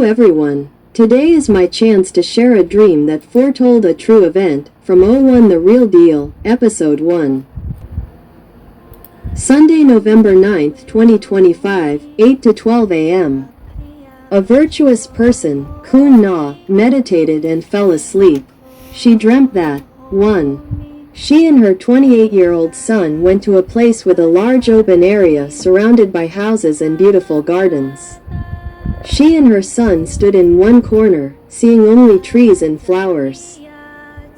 Hello everyone. Today is my chance to share a dream that foretold a true event, from 01 The Real Deal, Episode 1. Sunday, November 9th, 2025, 8 to 12 a.m. A virtuous person, Kun Na, meditated and fell asleep. She dreamt that, 1. She and her 28-year-old son went to a place with a large open area surrounded by houses and beautiful gardens. She and her son stood in one corner, seeing only trees and flowers.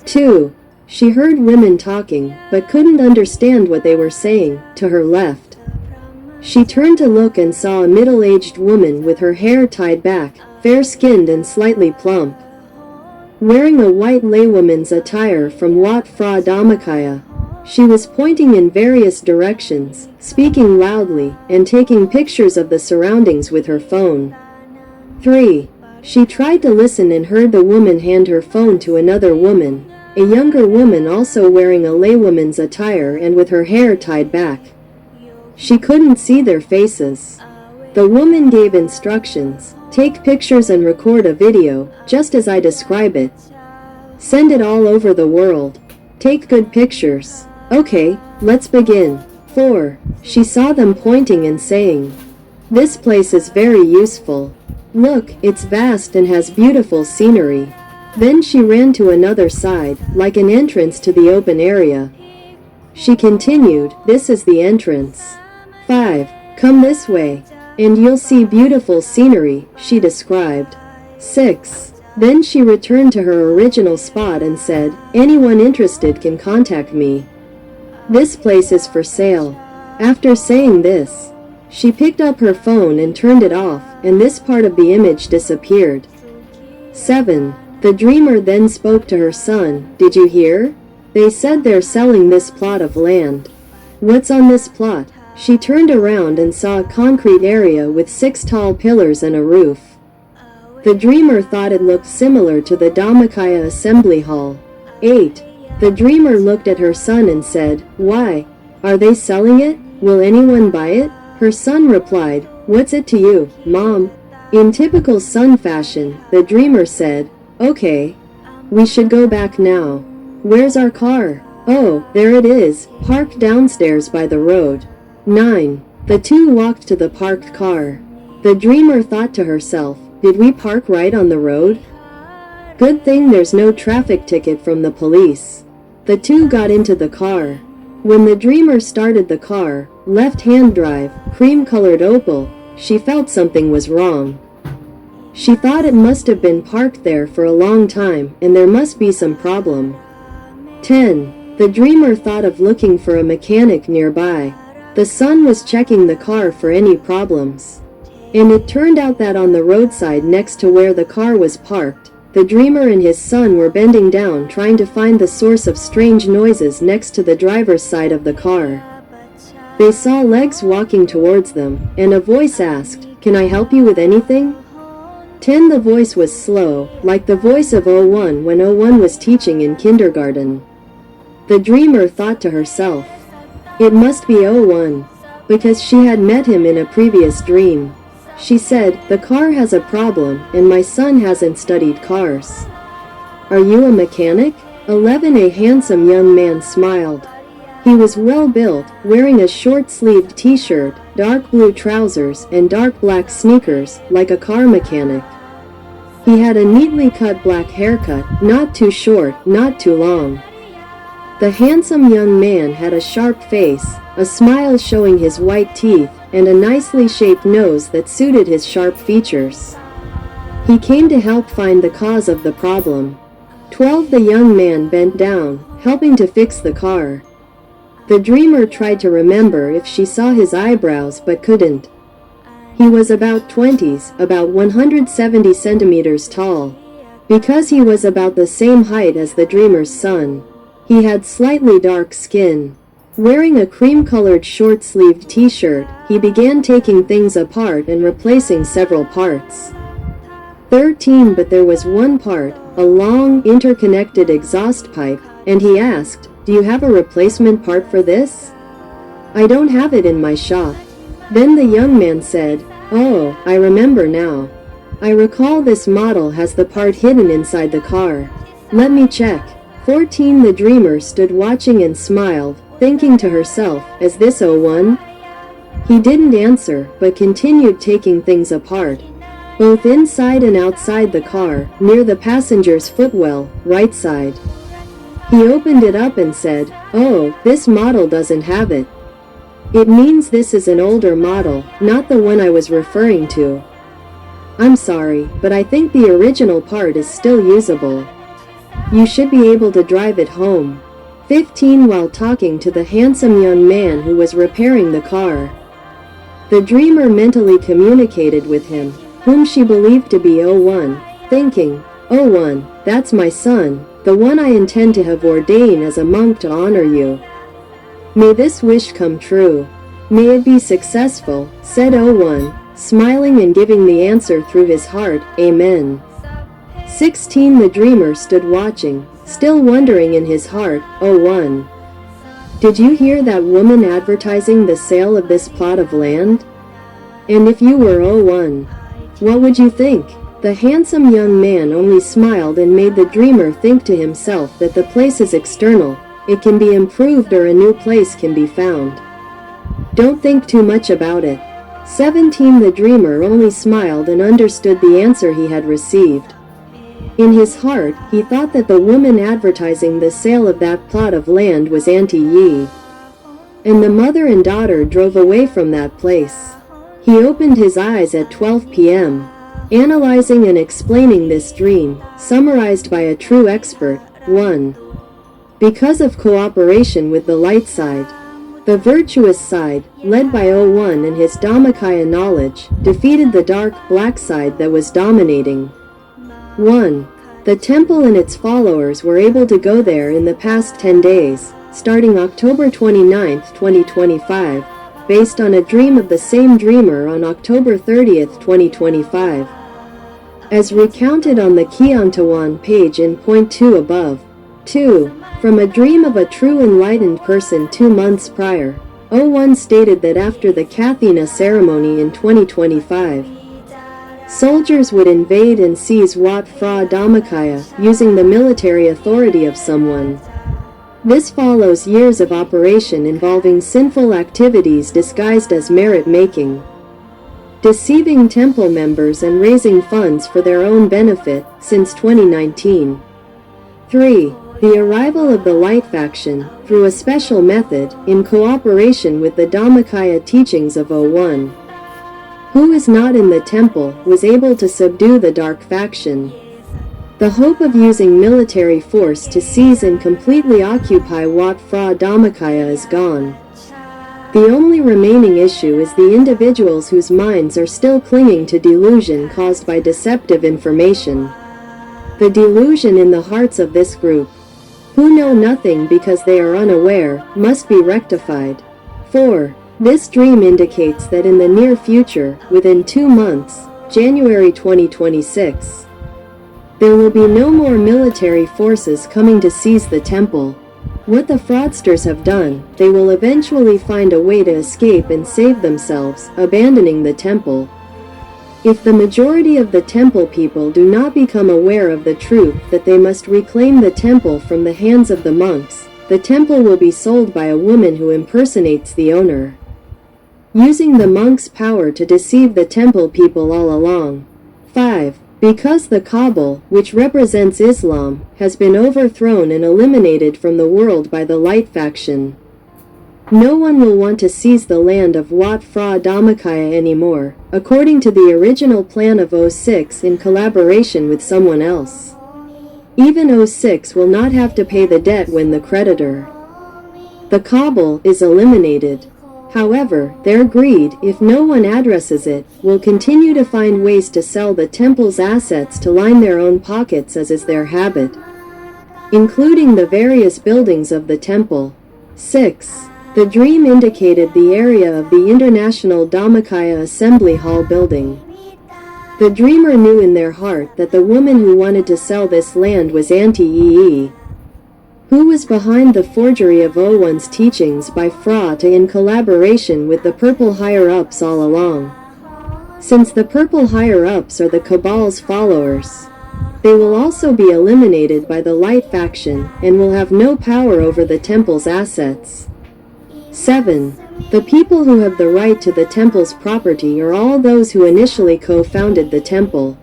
2. She heard women talking, but couldn't understand what they were saying, to her left. She turned to look and saw a middle-aged woman with her hair tied back, fair-skinned and slightly plump. Wearing a white laywoman's attire from Wat Phra Dhammakaya, she was pointing in various directions, speaking loudly, and taking pictures of the surroundings with her phone. 3. She tried to listen and heard the woman hand her phone to another woman, a younger woman also wearing a laywoman's attire and with her hair tied back. She couldn't see their faces. The woman gave instructions: take pictures and record a video, just as I describe it. Send it all over the world. Take good pictures. Okay, let's begin. 4. She saw them pointing and saying, "This place is very useful. Look, it's vast and has beautiful scenery." Then she ran to another side, like an entrance to the open area. She continued, "This is the entrance. 5. Come this way, and you'll see beautiful scenery," she described. 6. Then she returned to her original spot and said, "Anyone interested can contact me. This place is for sale." After saying this, she picked up her phone and turned it off, and this part of the image disappeared. 7. The dreamer then spoke to her son, "Did you hear? They said they're selling this plot of land." "What's on this plot?" She turned around and saw a concrete area with 6 tall pillars and a roof. The dreamer thought it looked similar to the Dhammakaya assembly hall. 8. The dreamer looked at her son and said, "Why? Are they selling it? Will anyone buy it?" Her son replied, "What's it to you, Mom?" In typical son fashion, the dreamer said, "Okay. We should go back now. Where's our car?" "Oh, there it is, parked downstairs by the road." 9. The two walked to the parked car. The dreamer thought to herself, "Did we park right on the road? Good thing there's no traffic ticket from the police." The two got into the car. When the dreamer started the car, left-hand drive, cream-colored Opel, she felt something was wrong. She thought it must have been parked there for a long time, and there must be some problem. 10. The dreamer thought of looking for a mechanic nearby. The son was checking the car for any problems. And it turned out that on the roadside next to where the car was parked, the dreamer and his son were bending down trying to find the source of strange noises next to the driver's side of the car. They saw legs walking towards them, and a voice asked, "Can I help you with anything?" 10. The voice was slow, like the voice of 01 when 01 was teaching in kindergarten. The dreamer thought to herself, "It must be 01, because she had met him in a previous dream." She said, "The car has a problem, and my son hasn't studied cars. Are you a mechanic?" 11. A handsome young man smiled. He was well-built, wearing a short-sleeved t-shirt, dark blue trousers, and dark black sneakers, like a car mechanic. He had a neatly cut black haircut, not too short, not too long. The handsome young man had a sharp face, a smile showing his white teeth, and a nicely shaped nose that suited his sharp features. He came to help find the cause of the problem. 12. The young man bent down, helping to fix the car. The dreamer tried to remember if she saw his eyebrows but couldn't. He was about 20s, about 170 centimeters tall. Because he was about the same height as the dreamer's son, he had slightly dark skin. Wearing a cream-colored short-sleeved t-shirt, he began taking things apart and replacing several parts. 13. But there was one part, a long, interconnected exhaust pipe, and he asked, "Do you have a replacement part for this?" "I don't have it in my shop." Then the young man said, "Oh, I remember now. I recall this model has the part hidden inside the car. Let me check. 14. The dreamer stood watching and smiled, thinking to herself, is this O1? He didn't answer, but continued taking things apart. Both inside and outside the car, near the passenger's footwell, right side. He opened it up and said, oh, this model doesn't have it. It means this is an older model, not the one I was referring to. I'm sorry, but I think the original part is still usable. You should be able to drive it home. 15. While talking to the handsome young man who was repairing the car, the dreamer mentally communicated with him, whom she believed to be O1, thinking, O1, that's my son, the one I intend to have ordained as a monk to honor you. May this wish come true. May it be successful, said O1, smiling and giving the answer through his heart, Amen. 16. The dreamer stood watching, still wondering in his heart, O1. Did you hear that woman advertising the sale of this plot of land? And if you were O1, what would you think? The handsome young man only smiled and made the dreamer think to himself that the place is external, it can be improved or a new place can be found. Don't think too much about it. 17. The dreamer only smiled and understood the answer he had received. In his heart, he thought that the woman advertising the sale of that plot of land was Auntie Ee. And the mother and daughter drove away from that place. He opened his eyes at 12 p.m., analyzing and explaining this dream, summarized by a true expert. 1. Because of cooperation with the light side, the virtuous side, led by O1 and his Dhammakaya knowledge, defeated the dark black side that was dominating. 1. The temple and its followers were able to go there in the past 10 days, starting October 29, 2025, based on a dream of the same dreamer on October 30, 2025. As recounted on the Kiantawan page in point 2 above. 2. From a dream of a true enlightened person 2 months prior, O1 stated that after the Kathina ceremony in 2025, soldiers would invade and seize Wat Phra Dhammakaya using the military authority of someone. This follows years of operation involving sinful activities disguised as merit-making, deceiving temple members and raising funds for their own benefit since 2019. 3. The arrival of the Light Faction, through a special method, in cooperation with the Dhammakaya teachings of O1, who is not in the temple, was able to subdue the Dark Faction. The hope of using military force to seize and completely occupy Wat Phra Dhammakaya is gone. The only remaining issue is the individuals whose minds are still clinging to delusion caused by deceptive information. The delusion in the hearts of this group, who know nothing because they are unaware, must be rectified. 4. This dream indicates that in the near future, within 2 months, January 2026, there will be no more military forces coming to seize the temple. What the fraudsters have done, they will eventually find a way to escape and save themselves, abandoning the temple. If the majority of the temple people do not become aware of the truth that they must reclaim the temple from the hands of the monks, the temple will be sold by a woman who impersonates the owner, using the monks' power to deceive the temple people all along. 5. Because the Kabul, which represents Islam, has been overthrown and eliminated from the world by the Light Faction, no one will want to seize the land of Wat Phra Dhammakaya anymore, according to the original plan of O6 in collaboration with someone else. Even O6 will not have to pay the debt when the creditor, the Kabul, is eliminated. However, their greed, if no one addresses it, will continue to find ways to sell the temple's assets to line their own pockets as is their habit, including the various buildings of the temple. 6. The dream indicated the area of the International Dhammakaya Assembly Hall building. The dreamer knew in their heart that the woman who wanted to sell this land was Auntie Ee, who was behind the forgery of O1's teachings by Phra in collaboration with the purple higher-ups all along. since the purple higher-ups are the Cabal's followers. They will also be eliminated by the light faction and will have no power over the temple's assets. 7. The people who have the right to the temple's property are all those who initially co-founded the temple.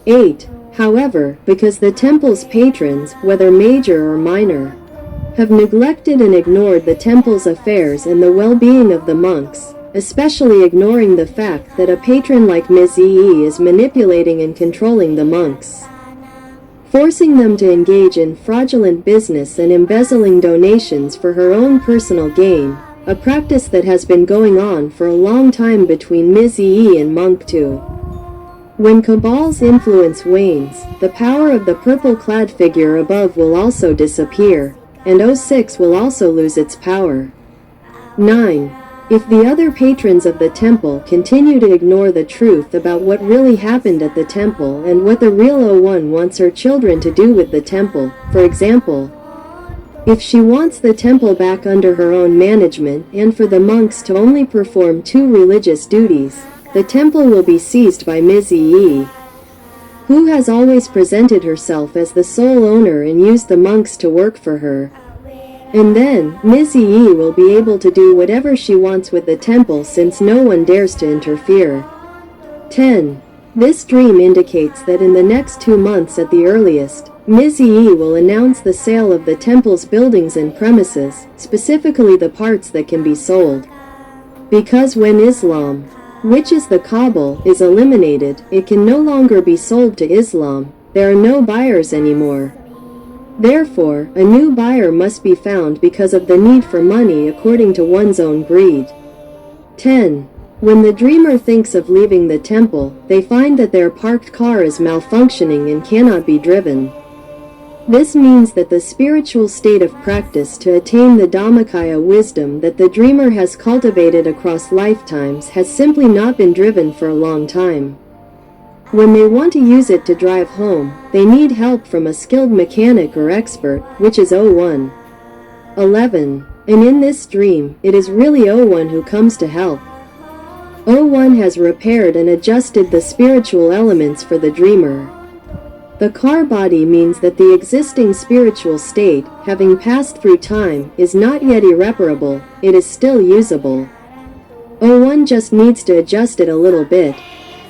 8. However, because the temple's patrons, whether major or minor, have neglected and ignored the temple's affairs and the well-being of the monks, especially ignoring the fact that a patron like Ms. Ee is manipulating and controlling the monks, forcing them to engage in fraudulent business and embezzling donations for her own personal gain, a practice that has been going on for a long time between Ms. Ee and Monk 2. When Cabal's influence wanes, the power of the purple-clad figure above will also disappear, and O6 will also lose its power. 9. If the other patrons of the temple continue to ignore the truth about what really happened at the temple and what the real O1 wants her children to do with the temple, for example, if she wants the temple back under her own management and for the monks to only perform 2 religious duties, the temple will be seized by Ms. Ee, who has always presented herself as the sole owner and used the monks to work for her. And then, Ms. Ee will be able to do whatever she wants with the temple since no one dares to interfere. 10. This dream indicates that in the next 2 months at the earliest, Ms. Ee will announce the sale of the temple's buildings and premises, specifically the parts that can be sold. Because when Islam, which is the Cabal, is eliminated, it can no longer be sold to Islam. There are no buyers anymore. Therefore, a new buyer must be found because of the need for money according to one's own greed. 10. When the dreamer thinks of leaving the temple, they find that their parked car is malfunctioning and cannot be driven. This means that the spiritual state of practice to attain the Dhammakaya wisdom that the dreamer has cultivated across lifetimes has simply not been driven for a long time. When they want to use it to drive home, they need help from a skilled mechanic or expert, which is O1. 11. And in this dream, it is really O1 who comes to help. O1 has repaired and adjusted the spiritual elements for the dreamer. The car body means that the existing spiritual state, having passed through time, is not yet irreparable, it is still usable. O1 just needs to adjust it a little bit.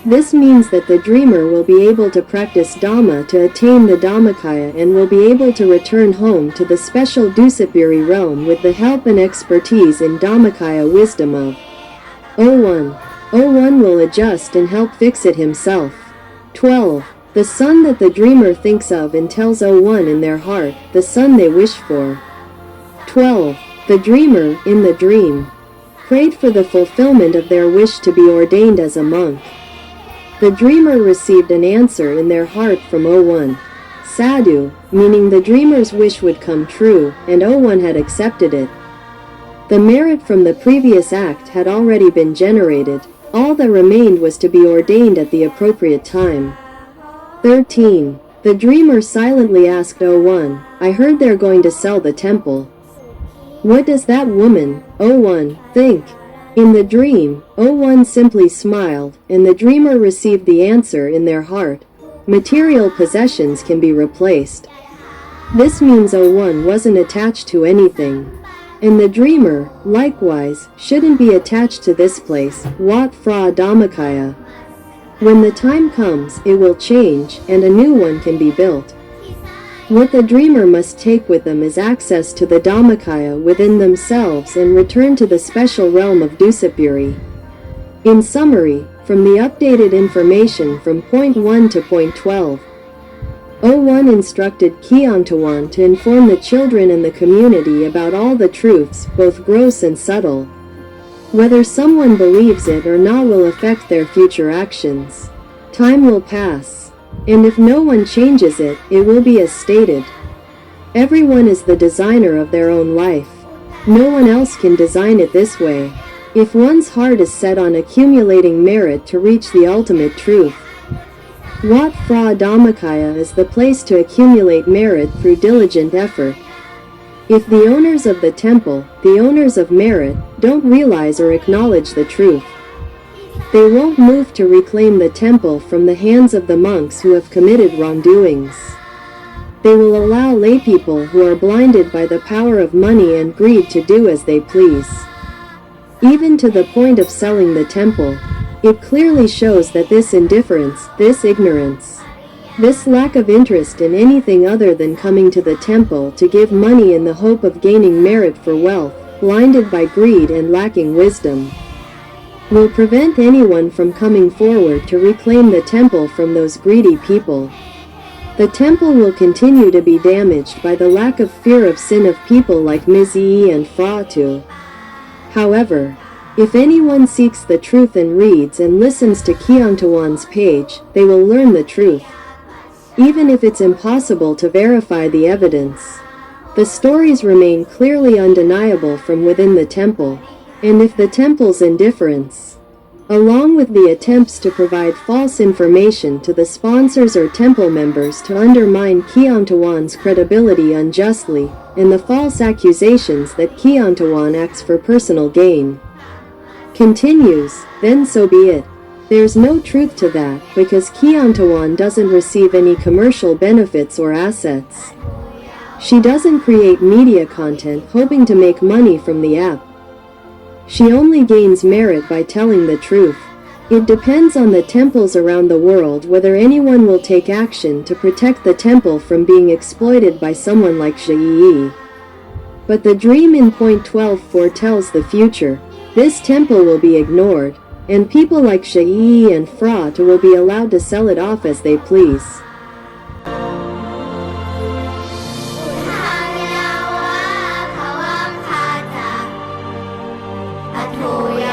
This means that the dreamer will be able to practice Dhamma to attain the Dhammakaya and will be able to return home to the special Dusapuri realm with the help and expertise in Dhammakaya wisdom of O1. O1 will adjust and help fix it himself. 12. The son that the dreamer thinks of and tells O1 in their heart, the son they wish for. 12. The dreamer, in the dream, prayed for the fulfillment of their wish to be ordained as a monk. The dreamer received an answer in their heart from O1. Sadhu, meaning the dreamer's wish would come true, and O1 had accepted it. The merit from the previous act had already been generated, all that remained was to be ordained at the appropriate time. 13. The dreamer silently asked O1, I heard they're going to sell the temple. What does that woman, O1, think? In the dream, O1 simply smiled, and the dreamer received the answer in their heart. Material possessions can be replaced. This means O1 wasn't attached to anything. And the dreamer, likewise, shouldn't be attached to this place, Wat Phra Dhammakaya. When the time comes, it will change, and a new one can be built. What the dreamer must take with them is access to the Dhammakaya within themselves and return to the special realm of Dusapuri. In summary, from the updated information from point 1 to point 12, O1 instructed Kyongtawan to inform the children and the community about all the truths, both gross and subtle. Whether someone believes it or not will affect their future actions. Time will pass. And if no one changes it, it will be as stated. Everyone is the designer of their own life. No one else can design it this way. If one's heart is set on accumulating merit to reach the ultimate truth, Wat Phra Dhammakaya is the place to accumulate merit through diligent effort. If the owners of the temple, the owners of merit, don't realize or acknowledge the truth, They won't move to reclaim the temple from the hands of the monks who have committed wrongdoings. They will allow laypeople who are blinded by the power of money and greed to do as they please. Even to the point of selling the temple, it clearly shows that this indifference, this ignorance, this lack of interest in anything other than coming to the temple to give money in the hope of gaining merit for wealth, blinded by greed and lacking wisdom, will prevent anyone from coming forward to reclaim the temple from those greedy people. The temple will continue to be damaged by the lack of fear of sin of people like Auntie Ee and Srisat. However, if anyone seeks the truth and reads and listens to Keontawan's page, they will learn the truth, even if it's impossible to verify the evidence. The stories remain clearly undeniable from within the temple, and if the temple's indifference, along with the attempts to provide false information to the sponsors or temple members to undermine Keontawan's credibility unjustly, and the false accusations that Keontawan acts for personal gain, continues, then so be it. There's no truth to that, because Keontawan doesn't receive any commercial benefits or assets. She doesn't create media content hoping to make money from the app. She only gains merit by telling the truth. It depends on the temples around the world whether anyone will take action to protect the temple from being exploited by someone like Auntie Ee. But the dream in point 12 foretells the future. This temple will be ignored, and people like Auntie Ee and Srisat will be allowed to sell it off as they please. Atoya